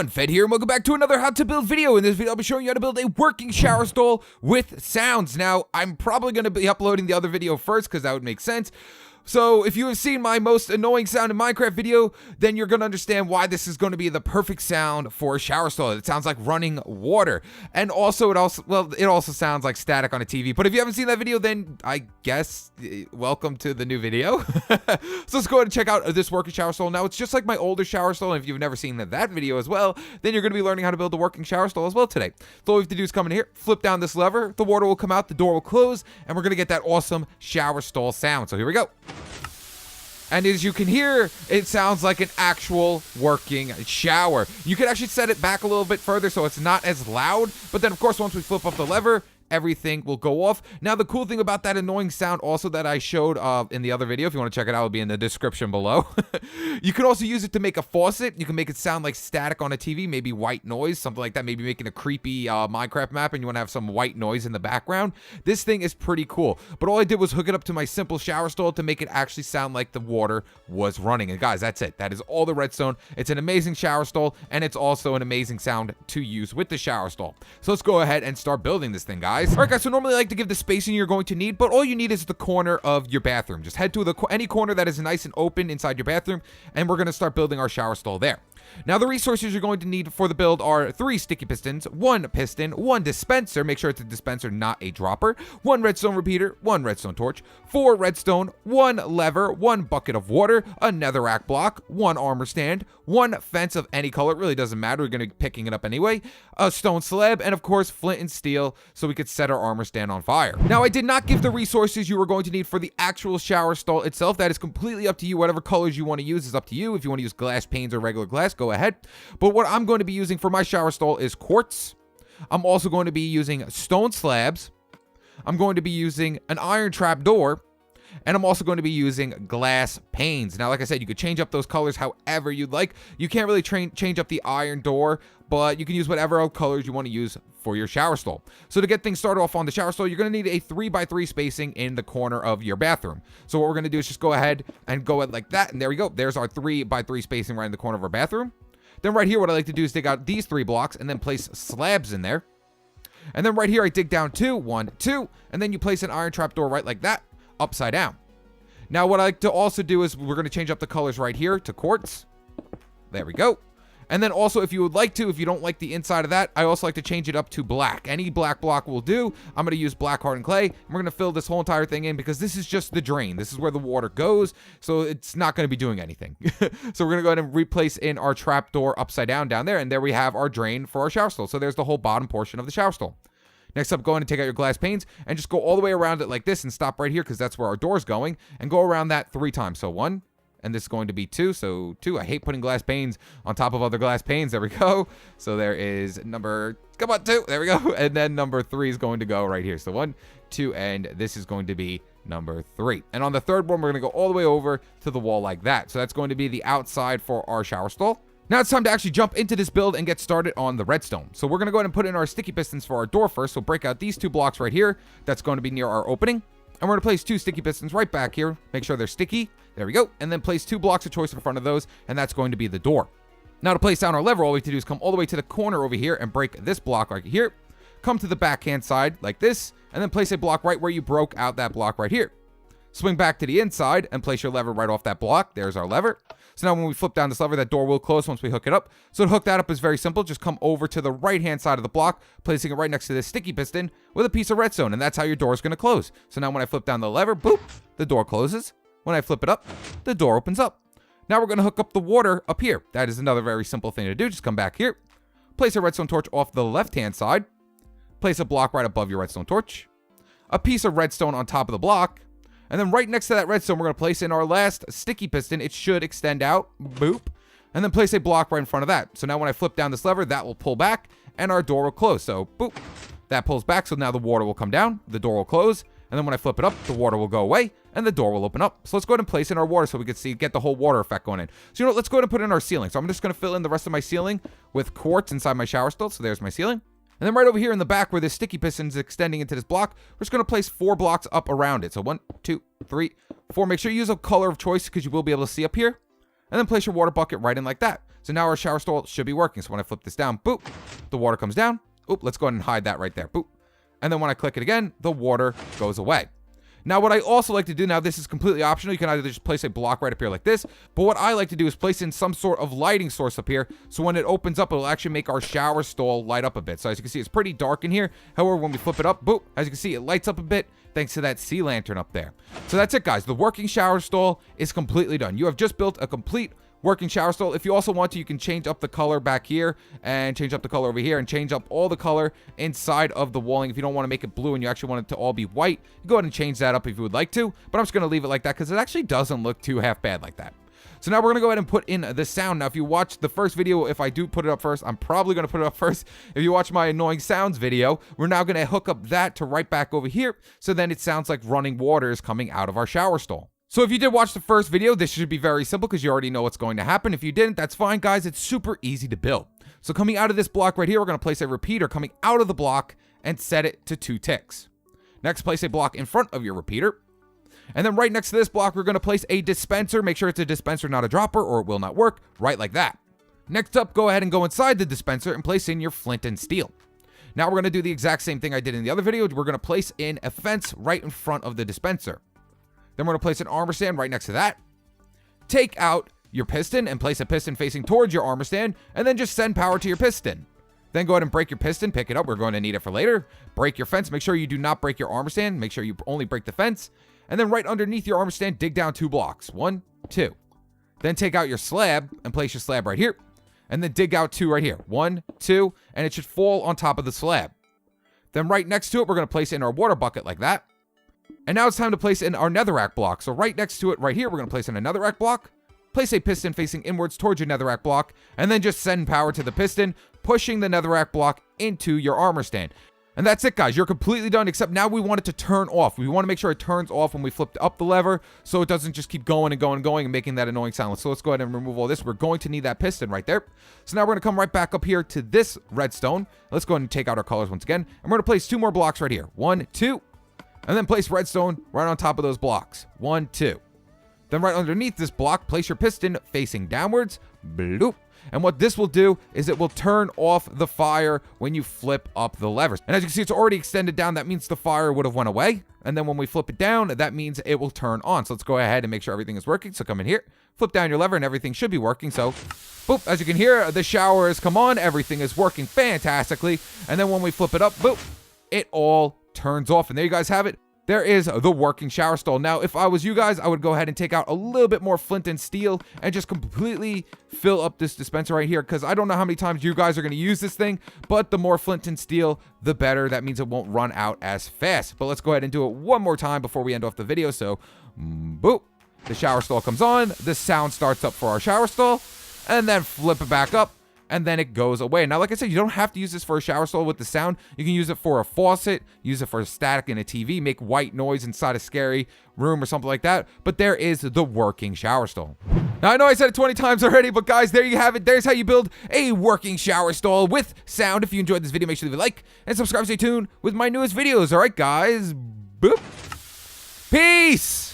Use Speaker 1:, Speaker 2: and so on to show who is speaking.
Speaker 1: everyone, Fed here, and welcome back to another How to Build video. In this video, I'll be showing you how to build a working shower stall with sounds. Now, I'm probably going to be uploading the other video first because that would make sense. So if you have seen my most annoying sound in Minecraft video, then you're going to understand why this is going to be the perfect sound for a shower stall. It sounds like running water. And also, it also sounds like static on a TV. But if you haven't seen that video, then I guess welcome to the new video. So let's go ahead and check out this working shower stall. Now, it's just like my older shower stall. And if you've never seen that video as well, then you're going to be learning how to build a working shower stall as well today. So all we have to do is come in here, flip down this lever, the water will come out, the door will close, and we're going to get that awesome shower stall sound. So here we go. And as you can hear, it sounds like an actual working shower. You can actually set it back a little bit further so it's not as loud. But then, of course, once we flip up the lever, everything will go off. Now, the cool thing about that annoying sound also that I showed in the other video, if you want to check it out, it'll be in the description below. You can also use it to make a faucet. You can make it sound like static on a TV, maybe white noise, something like that. Maybe making a creepy Minecraft map and you want to have some white noise in the background. This thing is pretty cool. But all I did was hook it up to my simple shower stall to make it actually sound like the water was running. And guys, that's it. That is all the redstone. It's an amazing shower stall, and it's also an amazing sound to use with the shower stall. So let's go ahead and start building this thing, guys. All right, guys, so normally I like to give the spacing you're going to need, but all you need is the corner of your bathroom. Just head to any corner that is nice and open inside your bathroom, and we're going to start building our shower stall there. Now, the resources you're going to need for the build are 3 sticky pistons, 1 piston, 1 dispenser, make sure it's a dispenser, not a dropper, 1 redstone repeater, 1 redstone torch, 4 redstone, 1 lever, 1 bucket of water, a netherrack block, 1 armor stand, 1 fence of any color, it really doesn't matter, we're going to be picking it up anyway, a stone slab, and of course, flint and steel, so we could set our armor stand on fire. Now, I did not give the resources you are going to need for the actual shower stall itself. That is completely up to you. Whatever colors you want to use is up to you. If you want to use glass panes or regular glass, go ahead. But what I'm going to be using for my shower stall is quartz. I'm also going to be using stone slabs. I'm going to be using an iron trap door. And I'm also going to be using glass panes. Now, like I said, you could change up those colors however you'd like. You can't really change up the iron door, but you can use whatever colors you want to use for your shower stall. So to get things started off on the shower stall, you're going to need a 3x3 spacing in the corner of your bathroom. So what we're going to do is just go ahead and go it like that. And there we go. There's our 3x3 spacing right in the corner of our bathroom. Then right here, what I like to do is dig out these 3 blocks and then place slabs in there. And then right here, I dig down 2, 1, 2, and then you place an iron trap door right like that, upside down. Now, what I like to also do is we're going to change up the colors right here to quartz. There we go. And then also, if you would like to, if you don't like the inside of that, I also like to change it up to black. Any black block will do. I'm going to use black hardened clay. And we're going to fill this whole entire thing in because this is just the drain. This is where the water goes. So it's not going to be doing anything. So we're going to go ahead and replace in our trap door upside down there. And there we have our drain for our shower stall. So there's the whole bottom portion of the shower stall. Next up, go ahead and take out your glass panes and just go all the way around it like this and stop right here because that's where our door's going. And go around that 3 times. So 1. And this is going to be 2, so 2. I hate putting glass panes on top of other glass panes. There we go. So there is number, come on, 2. There we go. And then number 3 is going to go right here. So 1, 2, and this is going to be number 3. And on the third one, we're going to go all the way over to the wall like that. So that's going to be the outside for our shower stall. Now it's time to actually jump into this build and get started on the redstone. So we're going to go ahead and put in our sticky pistons for our door first. So break out these 2 blocks right here. That's going to be near our opening. And we're going to place 2 sticky pistons right back here. Make sure they're sticky. There we go. And then place 2 blocks of choice in front of those. And that's going to be the door. Now to place down our lever, all we have to do is come all the way to the corner over here and break this block right here. Come to the backhand side like this. And then place a block right where you broke out that block right here. Swing back to the inside and place your lever right off that block. There's our lever. So now when we flip down this lever, that door will close once we hook it up. So to hook that up is very simple. Just come over to the right-hand side of the block, placing it right next to this sticky piston with a piece of redstone. And that's how your door is going to close. So now when I flip down the lever, boop, the door closes. When I flip it up, the door opens up. Now we're going to hook up the water up here. That is another very simple thing to do. Just come back here. Place a redstone torch off the left-hand side. Place a block right above your redstone torch. A piece of redstone on top of the block. And then right next to that redstone, we're going to place in our last sticky piston. It should extend out. Boop. And then place a block right in front of that. So now when I flip down this lever, that will pull back and our door will close. So boop. That pulls back. So now the water will come down. The door will close. And then when I flip it up, the water will go away and the door will open up. So let's go ahead and place in our water so we can get the whole water effect going in. So you know what? Let's go ahead and put in our ceiling. So I'm just going to fill in the rest of my ceiling with quartz inside my shower stall. So there's my ceiling. And then right over here in the back where this sticky piston is extending into this block, we're just going to place 4 blocks up around it. So 1, 2, 3, 4. Make sure you use a color of choice because you will be able to see up here. And then place your water bucket right in like that. So now our shower stall should be working. So when I flip this down, boop, the water comes down. Oop, let's go ahead and hide that right there. Boop. And then when I click it again, the water goes away. Now, what I also like to do, now this is completely optional. You can either just place a block right up here like this, but what I like to do is place in some sort of lighting source up here, so when it opens up, it'll actually make our shower stall light up a bit. So as you can see, it's pretty dark in here. However, when we flip it up, boop, as you can see, it lights up a bit thanks to that sea lantern up there. So that's it, guys. The working shower stall is completely done. You have just built a complete working shower stall. If you also want to, you can change up the color back here and change up the color over here and change up all the color inside of the walling. If you don't want to make it blue and you actually want it to all be white, you go ahead and change that up if you would like to, but I'm just going to leave it like that because it actually doesn't look too half bad like that. So now we're going to go ahead and put in the sound. Now, if you watch the first video, if I do put it up first, I'm probably going to put it up first. If you watch my annoying sounds video, we're now going to hook up that to right back over here. So then it sounds like running water is coming out of our shower stall. So if you did watch the first video, this should be very simple because you already know what's going to happen. If you didn't, that's fine, guys. It's super easy to build. So coming out of this block right here, we're going to place a repeater coming out of the block and set it to 2 ticks. Next, place a block in front of your repeater. And then right next to this block, we're going to place a dispenser. Make sure it's a dispenser, not a dropper, or it will not work. Right like that. Next up, go ahead and go inside the dispenser and place in your flint and steel. Now we're going to do the exact same thing I did in the other video. We're going to place in a fence right in front of the dispenser. Then we're going to place an armor stand right next to that. Take out your piston and place a piston facing towards your armor stand, and then just send power to your piston. Then go ahead and break your piston, pick it up. We're going to need it for later. Break your fence. Make sure you do not break your armor stand. Make sure you only break the fence. And then right underneath your armor stand, dig down 2 blocks. 1, 2. Then take out your slab and place your slab right here. And then dig out 2 right here. 1, 2. And it should fall on top of the slab. Then right next to it, we're going to place in our water bucket like that. And now it's time to place in our netherrack block. So right next to it right here, we're going to place in a netherrack block. Place a piston facing inwards towards your netherrack block. And then just send power to the piston, pushing the netherrack block into your armor stand. And that's it, guys. You're completely done, except now we want it to turn off. We want to make sure it turns off when we flip up the lever so it doesn't just keep going and going and going and making that annoying sound. So let's go ahead and remove all this. We're going to need that piston right there. So now we're going to come right back up here to this redstone. Let's go ahead and take out our colors once again. And we're going to place 2 more blocks right here. 1, 2. And then place redstone right on top of those blocks. 1, 2. Then right underneath this block, place your piston facing downwards. Bloop. And what this will do is it will turn off the fire when you flip up the levers. And as you can see, it's already extended down. That means the fire would have went away. And then when we flip it down, that means it will turn on. So let's go ahead and make sure everything is working. So come in here, flip down your lever, and everything should be working. So, boop, as you can hear, the shower has come on. Everything is working fantastically. And then when we flip it up, boop, it all turns off. And there you guys have it. There is the working shower stall. Now, if I was you guys, I would go ahead and take out a little bit more flint and steel and just completely fill up this dispenser right here, because I don't know how many times you guys are going to use this thing, but the more flint and steel, the better. That means it won't run out as fast. But let's go ahead and do it one more time before we end off the video. So, boop, the shower stall comes on, the sound starts up for our shower stall, and then flip it back up. And then it goes away. Now, like I said, you don't have to use this for a shower stall with the sound. You can use it for a faucet, use it for static in a TV, make white noise inside a scary room or something like that. But there is the working shower stall. Now, I know I said it 20 times already, but guys, there you have it. There's how you build a working shower stall with sound. If you enjoyed this video, make sure to leave a like and subscribe. Stay tuned with my newest videos. All right, guys. Boop. Peace.